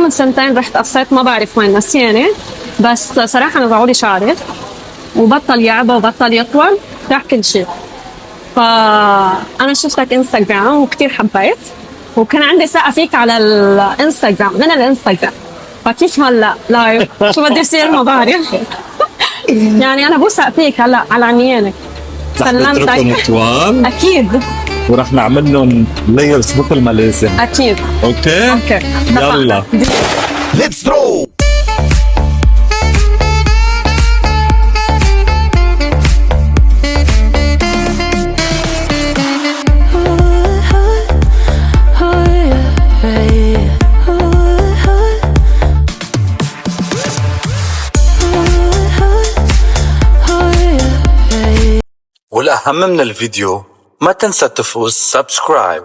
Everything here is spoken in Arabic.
من سنتين رحت قصيت ما بعرف وين نسياني، بس صراحة نزعولي شعري وبطل يعبى وبطل يطول راح كل شيء. فأنا شفتك انستغرام وكتير حبيت، وكان عندي ثقة فيك على الانستغرام من الانستغرام. فكيف هلا لايف شو بدي يصير ما بعرف. يعني أنا بوثق فيك هلا على عميانك. رح نتركهم طوال أكيد ورح نعمل لهم لايرز مثل ما لازم. أكيد. اوكي يلا ليتس ثرو. والأهم من الفيديو ما تنسى تفوز سبسكرايب.